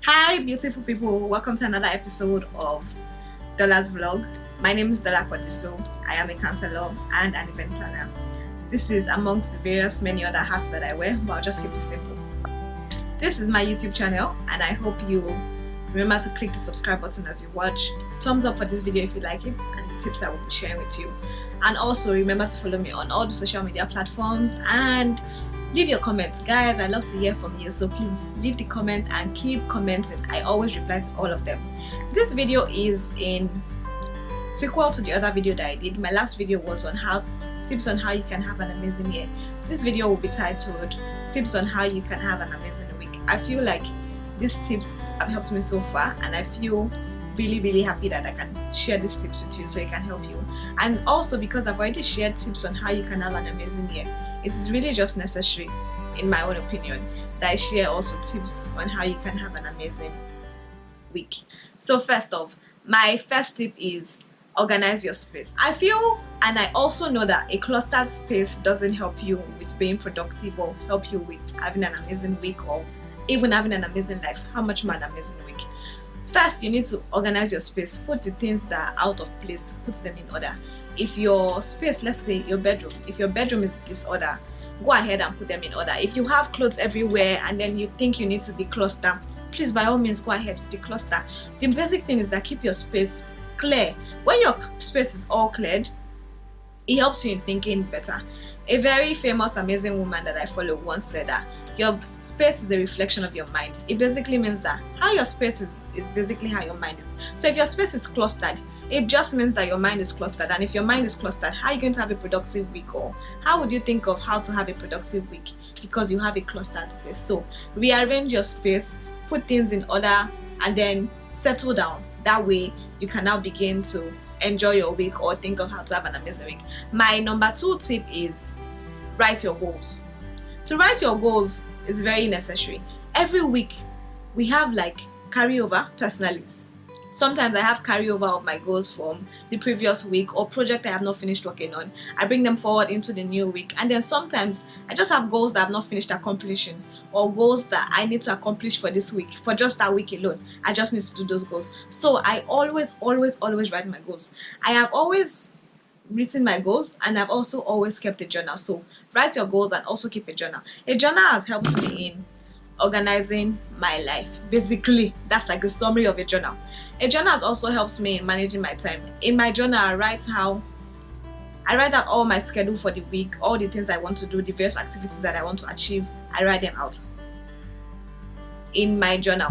Hi, beautiful people. Welcome to another episode of Dollars Vlog. My name is Dola Kwadiso. I am a counselor and an event planner. This is amongst the various many other hats that I wear, but I'll just keep it simple. This is my YouTube channel, and I hope you remember to click the subscribe button as you watch. Thumbs up for this video if you like it, and the tips I will be sharing with you. And also remember to follow me on all the social media platforms and leave your comments. Guys, I love to hear from you, so please leave the comment and keep commenting. I always reply to all of them. This video is in sequel to the other video that I did. My last video was on tips on how you can have an amazing year. This video will be titled tips on how you can have an amazing week. I feel like these tips have helped me so far, and I feel really happy that I can share these tips with you so it can help you. And also because I've already shared tips on how you can have an amazing year, it is really just necessary, in my own opinion, that I share also tips on how you can have an amazing week. So first off, my first tip is organize your space. I feel, and I also know, that a clustered space doesn't help you with being productive or help you with having an amazing week or even having an amazing life. How much more an amazing week? First, you need to organize your space. Put the things that are out of place, put them in order. If your space, let's say your bedroom, if your bedroom is disorder, go ahead and put them in order. If you have clothes everywhere and then you think you need to decluster, please by all means go ahead to decluster. The basic thing is that keep your space clear. When your space is all cleared, it helps you in thinking better. A very famous, amazing woman that I follow once said that your space is a reflection of your mind. It basically means that how your space is basically how your mind is. So if your space is clustered, it just means that your mind is clustered. And if your mind is clustered, how are you going to have a productive week? Or how would you think of how to have a productive week? Because you have a clustered space. So rearrange your space, put things in order, and then settle down. That way you can now begin to enjoy your week or think of how to have an amazing week. My number 2 tip is write your goals. To write your goals is very necessary. Every week we have like carryover. Personally, sometimes I have carryover of my goals from the previous week or project I have not finished working on. I bring them forward into the new week, and then sometimes I just have goals that I have not finished accomplishing or goals that I need to accomplish for this week, for just that week alone. I just need to do those goals. So I always write my goals. I have always written my goals, and I've also always kept a journal. So write your goals and also keep a journal. A journal has helped me in organizing my life. Basically, that's like the summary of a journal. A journal has also helps me in managing my time. In my journal, I write out all my schedule for the week, all the things I want to do, the various activities that I want to achieve. I write them out in my journal.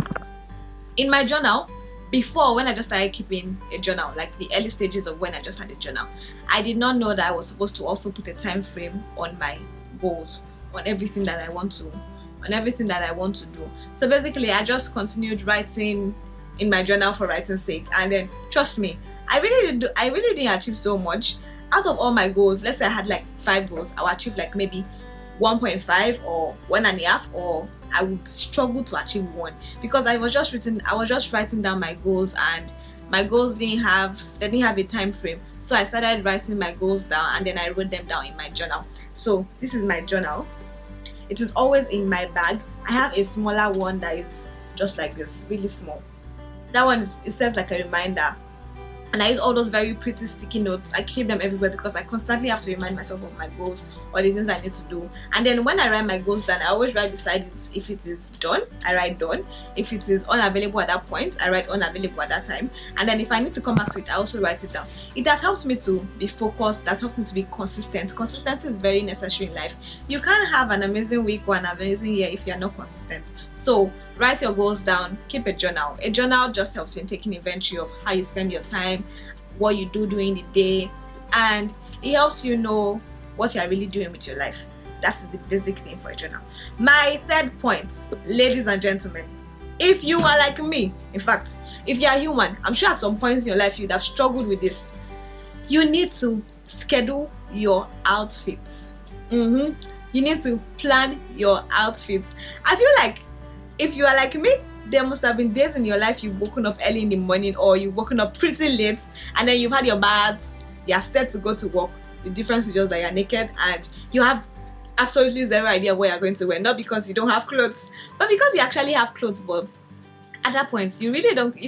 In my journal, before, when I just started keeping a journal, like the early stages of when I just had a journal, I did not know that I was supposed to also put a time frame on my goals, on everything that I want to do. So basically, I just continued writing in my journal for writing's sake, and then trust me, I really didn't achieve so much. Out of all my goals, let's say I had like 5 goals, I would achieve like maybe 1.5 or 1.5, or I would struggle to achieve 1, because I was just writing down my goals, and my goals didn't have a time frame. So I started writing my goals down, and then I wrote them down in my journal. So this is my journal. It is always in my bag. I have a smaller one that is just like this, really small. That one it serves like a reminder. And I use all those very pretty sticky notes. I keep them everywhere because I constantly have to remind myself of my goals or the things I need to do. And then when I write my goals down, I always write beside it. If it is done, I write done. If it is unavailable at that point, I write unavailable at that time. And then if I need to come back to it, I also write it down. It has helped me to be focused. That's helped me to be consistent. Consistency is very necessary in life. You can't have an amazing week or an amazing year if you're not consistent. So write your goals down, keep a journal. A journal just helps you in taking inventory of how you spend your time, what you do during the day, and it helps you know what you're really doing with your life. That's the basic thing for a journal. My 3rd point, ladies and gentlemen, if you are like me, in fact, if you are human, I'm sure at some points in your life you'd have struggled with this. You need to schedule your outfits. You need to plan your outfits. I feel like if you are like me, there must have been days in your life you've woken up early in the morning, or you've woken up pretty late, and then you've had your baths, you're set to go to work. The difference is just that you're naked and you have absolutely zero idea what you're going to wear. Not because you don't have clothes, but because you actually have clothes, but at that point you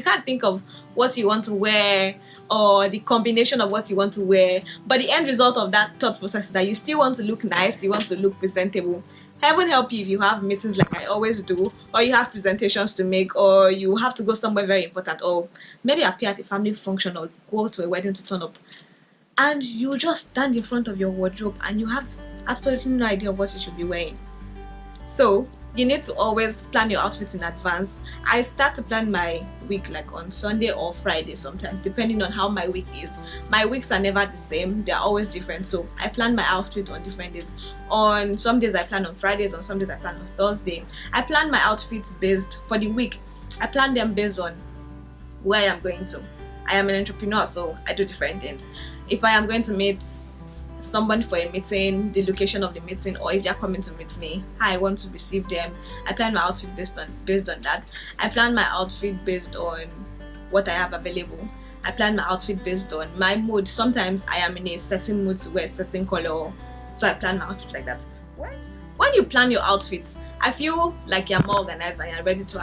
can't think of what you want to wear or the combination of what you want to wear, but the end result of that thought process is that you still want to look nice, you want to look presentable. Heaven help you if you have meetings like I always do, or you have presentations to make, or you have to go somewhere very important, or maybe appear at a family function or go to a wedding to turn up, and you just stand in front of your wardrobe and you have absolutely no idea what you should be wearing. So you need to always plan your outfits in advance. I start to plan my week like on Sunday or Friday sometimes, depending on how my week is. My weeks are never the same, they're always different. So I plan my outfit on different days. On some days I plan on Fridays, on some days I plan on Thursday. I plan my outfits based for the week. I plan them based on where I am going to. I am an entrepreneur, so I do different things. If I am going to meet someone for a meeting, the location of the meeting, or if they're coming to meet me, how I want to receive them, I plan my outfit based on that. I plan my outfit based on what I have available. I plan my outfit based on my mood. Sometimes I am in a certain mood to wear a certain color, so I plan my outfit like that. When you plan your outfit, I feel like you're more organized and you're ready to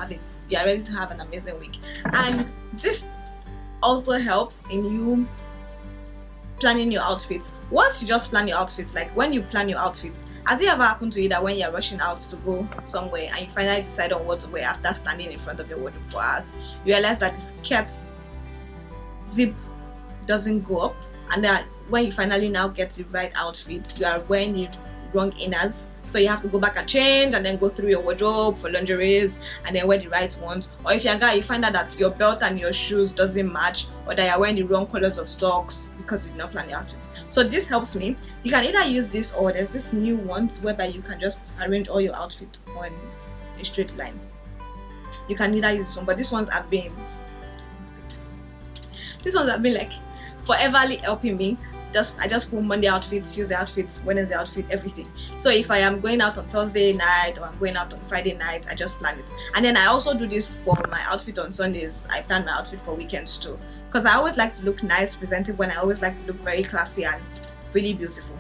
have an amazing week. And this also helps in you planning your outfit. Once you just plan your outfit, like when you plan your outfit, has it ever happened to you that when you're rushing out to go somewhere and you finally decide on what to wear after standing in front of your wardrobe for hours, you realize that the skirt's zip doesn't go up, and then when you finally now get the right outfit, you are wearing the wrong inners, so you have to go back and change and then go through your wardrobe for lingeries and then wear the right ones. Or if you're a guy, you find out that your belt and your shoes doesn't match, or that you're wearing the wrong colors of socks because you did not plan your outfit. So this helps me. You can either use this, or there's this new ones whereby you can just arrange all your outfit on a straight line. You can either use this one, but these ones have been like foreverly helping me. I just put Monday outfits, Tuesday outfits, Wednesday outfit, everything. So if I am going out on Thursday night or I'm going out on Friday night, I just plan it. And then I also do this for my outfit on Sundays. I plan my outfit for weekends too, because I always like to look nice, presentable, and I always like to look very classy and really beautiful.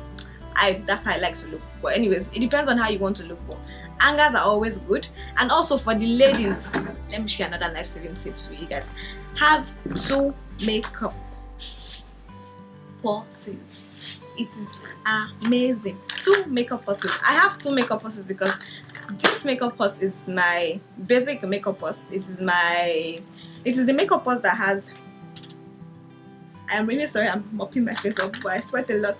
That's how I like to look. But anyways, it depends on how you want to look. But hangers are always good. And also for the ladies, let me share another life-saving tips with you guys. Have 2 makeup purses. It is amazing. 2 makeup purses. I have 2 makeup purses because this makeup purse is my basic makeup purse. It is the makeup purse that has, I am really sorry, I'm mopping my face up, but I sweat a lot.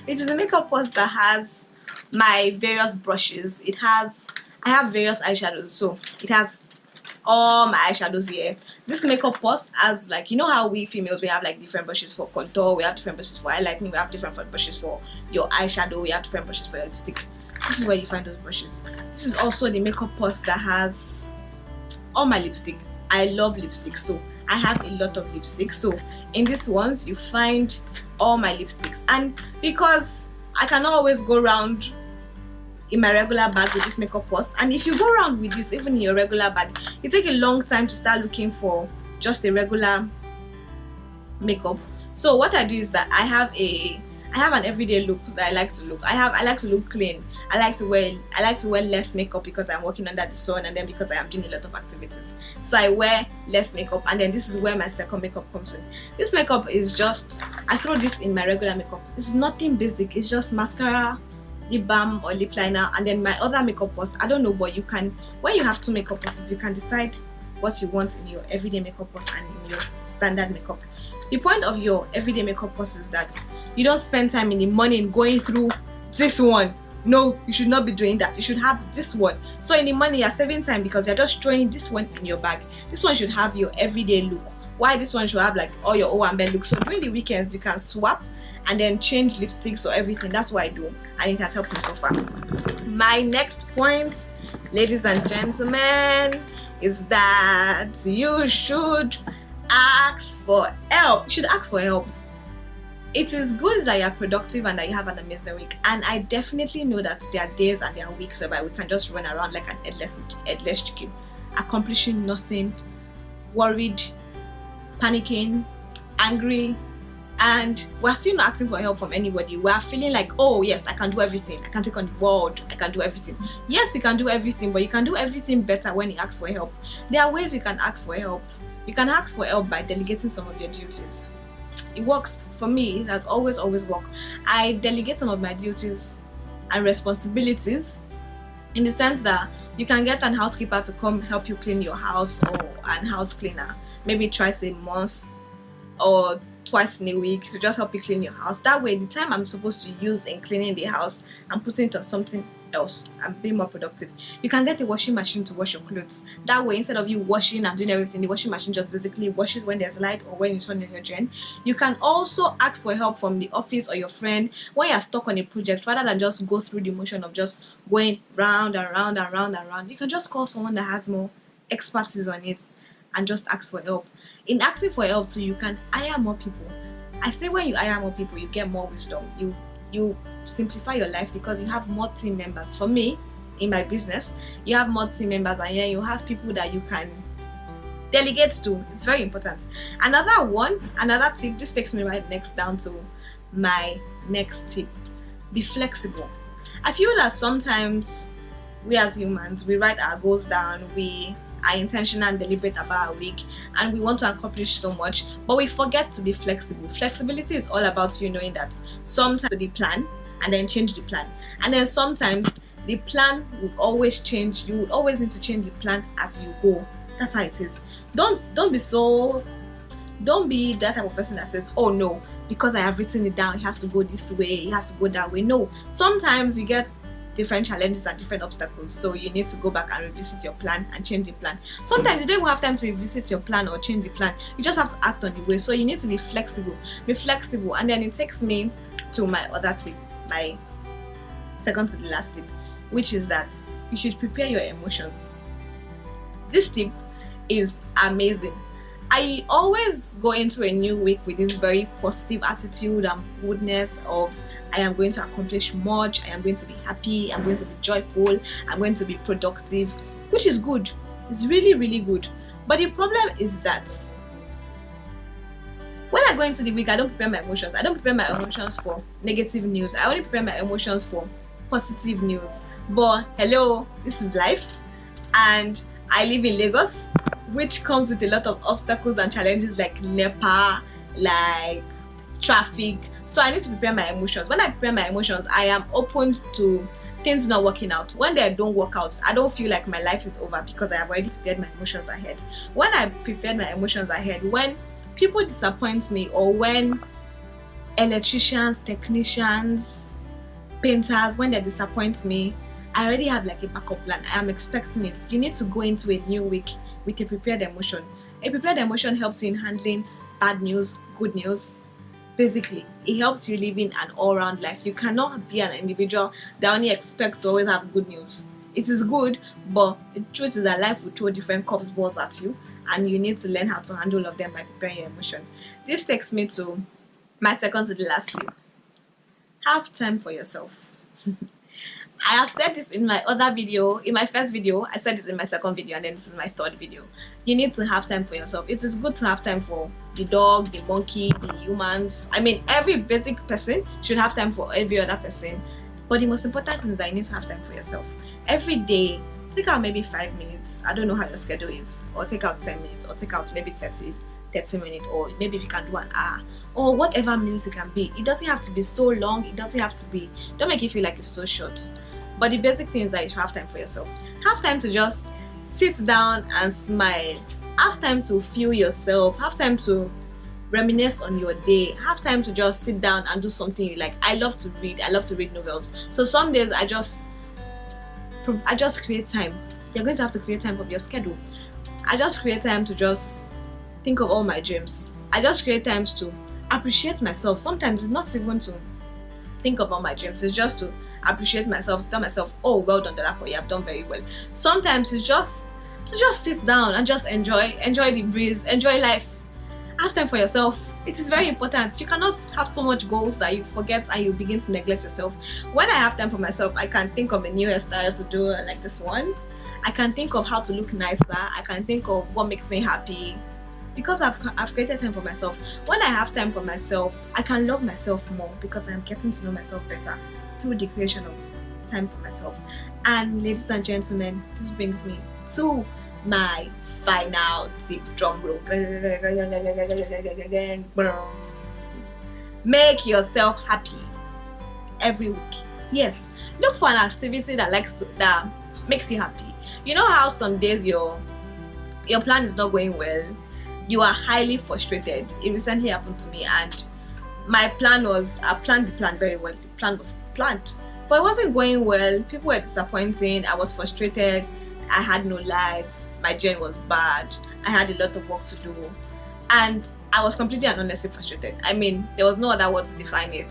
It is a makeup purse that has my various brushes. I have various eyeshadows, so it has all my eyeshadows here. This makeup purse has, like, you know how we females, we have like different brushes for contour, we have different brushes for highlighting, we have different brushes for your eyeshadow, we have different brushes for your lipstick. This is where you find those brushes. This is also the makeup purse that has all my lipstick. I love lipstick, so I have a lot of lipstick. So in these ones you find all my lipsticks, and because I cannot always go around in my regular bag with this makeup purse, and if you go around with this even in your regular bag, it takes a long time to start looking for just a regular makeup. So what I do is that I have an everyday look that I like to look. I like to look clean. I like to wear less makeup because I'm working under the sun, and then because I am doing a lot of activities. So I wear less makeup, and then this is where my second makeup comes in. This makeup is just, I throw this in my regular makeup. It's nothing basic. It's just mascara, lip balm or lip liner, and then my other makeup purse, I don't know, but you can, when you have 2 makeup purses, you can decide what you want in your everyday makeup purse and in your standard makeup. The point of your everyday makeup purse is that you don't spend time in the morning going through this one. No, you should not be doing that. You should have this one. So in the morning you're saving time because you're just throwing this one in your bag. This one should have your everyday look, why this one should have like all your Owambe look. So during the weekends you can swap and then change lipsticks or everything. That's what I do, and it has helped me so far. My next point, ladies and gentlemen, is that you should ask for help. You should ask for help. It is good that you're productive and that you have an amazing week, and I definitely know that there are days and there are weeks where we can just run around like an headless chicken, accomplishing nothing, worried, panicking, angry, and we're still not asking for help from anybody. We're feeling like, oh yes, I can do everything, I can take on the world, I can do everything. Yes, you can do everything, but you can do everything better when you ask for help. There are ways you can ask for help. You can ask for help by delegating some of your duties. It works for me. It has always worked. I delegate some of my duties and responsibilities, in the sense that you can get an housekeeper to come help you clean your house, or an house cleaner maybe twice a month or twice in a week to just help you clean your house. That way, the time I'm supposed to use in cleaning the house, I'm putting it on something else and being more productive. You can get a washing machine to wash your clothes. That way, instead of you washing and doing everything, the washing machine just basically washes when there's light or when you turn on your gen. You can also ask for help from the office or your friend when you're stuck on a project, rather than just go through the motion of just going round and round and round and round. You can just call someone that has more expertise on it and just ask for help. In asking for help too, you can hire more people. I say when you hire more people, you get more wisdom. You simplify your life because you have more team members. For me, in my business, you have more team members, and yeah, you have people that you can delegate to. It's very important. Another tip, this takes me right next down to my next tip. Be flexible. I feel that sometimes we as humans, we write our goals down, we are intentional and deliberate about our week, and we want to accomplish so much, but we forget to be flexible. Flexibility is all about you knowing that sometimes the plan and then change the plan, and then sometimes the plan will always change. You will always need to change the plan as you go. That's how it is. Don't be that type of person that says, oh no, because I have written it down, it has to go this way, it has to go that way. No, sometimes you get different challenges and different obstacles, so you need to go back and revisit your plan and change the plan. Sometimes you don't even have time to revisit your plan or change the plan, you just have to act on the way. So you need to be flexible. And then it takes me to my other tip, my second to the last tip, which is that you should prepare your emotions. This tip is amazing. I always go into a new week with this very positive attitude and goodness of, I am going to accomplish much, I am going to be happy, I'm going to be joyful, I'm going to be productive, which is good. It's really, really good. But the problem is that when I go into the week, I don't prepare my emotions. I don't prepare my emotions for negative news. I only prepare my emotions for positive news. But hello, this is life, and I live in Lagos, which comes with a lot of obstacles and challenges like NEPA, like traffic. So I need to prepare my emotions. When I prepare my emotions, I am open to things not working out. When they don't work out, I don't feel like my life is over because I have already prepared my emotions ahead. When I prepared my emotions ahead, when people disappoint me, or when electricians, technicians, painters, when they disappoint me, I already have like a backup plan. I am expecting it. You need to go into a new week with a prepared emotion. A prepared emotion helps you in handling bad news, good news. Basically, it helps you living an all-round life. You cannot be an individual that only expects to always have good news. It is good, but the truth is that life will throw different curveballs at you, and you need to learn how to handle all of them by preparing your emotion. This takes me to my second to the last tip. Have time for yourself. I have said this in my other video, in my first video, I said it in my second video, and then this is my third video. You need to have time for yourself. It is good to have time for the dog, the monkey, the humans. I mean, every basic person should have time for every other person. But the most important thing is that you need to have time for yourself. Every day, take out maybe 5 minutes. I don't know how your schedule is. Or take out 10 minutes, or take out maybe 30 minutes, or maybe if you can do an hour, or whatever minutes it can be. It doesn't have to be so long. It doesn't have to be, don't make it feel like it's so short. But the basic thing is that you should have time for yourself. Have time to just sit down and smile. Have time to feel yourself. Have time to reminisce on your day. Have time to just sit down and do something you like. I love to read. I love to read novels. So some days I just create time. You're going to have to create time from your schedule. I just create time to just think of all my dreams. I just create times to appreciate myself. Sometimes it's not even to think about my dreams. It's just to appreciate myself, tell myself, oh, well done, Dolapo, you have done very well. Sometimes it's just to just sit down and just enjoy the breeze, enjoy life. Have time for yourself. It is very important. You cannot have so much goals that you forget and you begin to neglect yourself. When I have time for myself, I can think of a new hairstyle to do, like this one. I can think of how to look nicer. I can think of what makes me happy. because I've created time for myself. When I have time for myself, I can love myself more because I'm getting to know myself better through the creation of time for myself. And ladies and gentlemen, this brings me to my final tip. Drum roll. Make yourself happy every week. Yes, look for an activity that makes you happy. You know how some days your plan is not going well, you are highly frustrated. It recently happened to me, and I planned the plan very well. The plan was planned, but it wasn't going well. People were disappointing. I was frustrated. I had no life. My journey was bad. I had a lot of work to do, and I was completely and honestly frustrated. I mean, there was no other word to define it.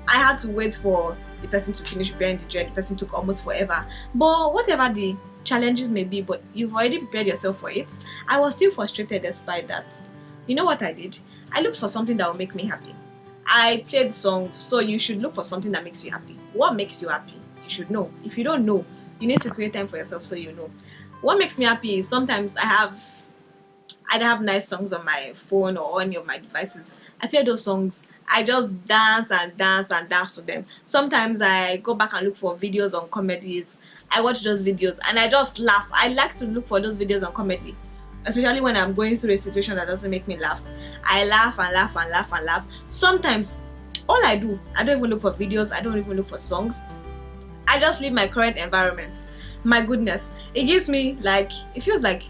I had to wait for the person to finish preparing the journey. The person took almost forever. But whatever the challenges may be, but you've already prepared yourself for it. I was still frustrated despite that. You know what I did? I looked for something that will make me happy. I played songs, so you should look for something that makes you happy. What makes you happy? You should know. If you don't know, you need to create time for yourself so you know. What makes me happy is sometimes I have nice songs on my phone or any of my devices. I play those songs. I just dance to them. Sometimes I go back and look for videos on comedies. I watch those videos and I just laugh. I like to look for those videos on comedy, especially when I'm going through a situation that doesn't make me laugh. I laugh and laugh and laugh and laugh. Sometimes all I don't even look for videos. I don't even look for songs. I just leave my current environment. My goodness, it gives me it feels like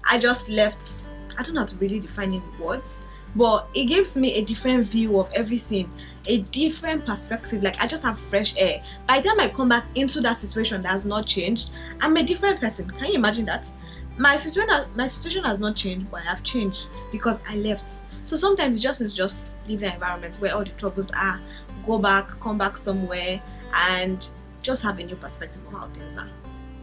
I just left. I don't know how to really define it in words, but it gives me a different view of everything, a different perspective. Like I just have fresh air. By the time I come back into that situation that has not changed, I'm a different person. Can you imagine that? My situation has not changed, but I have changed because I left. So sometimes you just need to just leave the environment where all the troubles are, go back, come back somewhere, and just have a new perspective of how things are.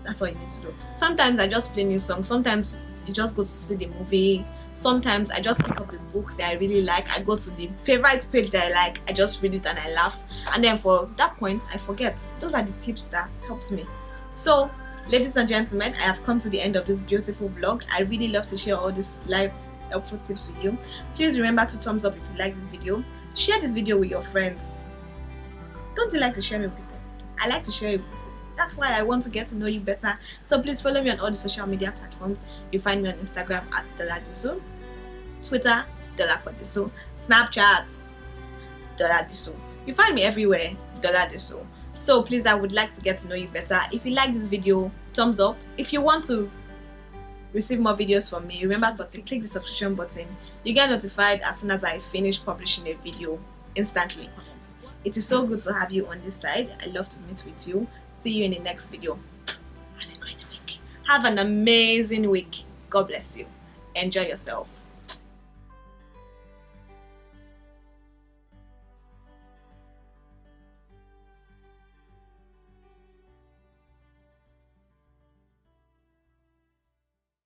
That's all you need to do. Sometimes I just play new songs. Sometimes you just go to see the movie. Sometimes I just pick up a book that I really like. I go to the favorite page that I like. I just read it and I laugh. And then for that point, I forget. Those are the tips that helps me. So, ladies and gentlemen, I have come to the end of this beautiful vlog. I really love to share all these live helpful tips with you. Please remember to thumbs up if you like this video. Share this video with your friends. Don't you like to share with people? I like to share with people. That's why I want to get to know you better. So please follow me on all the social media platforms. You find me on Instagram at @DolaDiso, Twitter @DolaQuadiso, Snapchat @DolaDiso. You find me everywhere, DolaDiso. So please, I would like to get to know you better. If you like this video, thumbs up. If you want to receive more videos from me, remember to click the subscription button. You get notified as soon as I finish publishing a video instantly. It is so good to have you on this side. I love to meet with you. See you in the next video. Have a great week. Have an amazing week. God bless you. Enjoy yourself.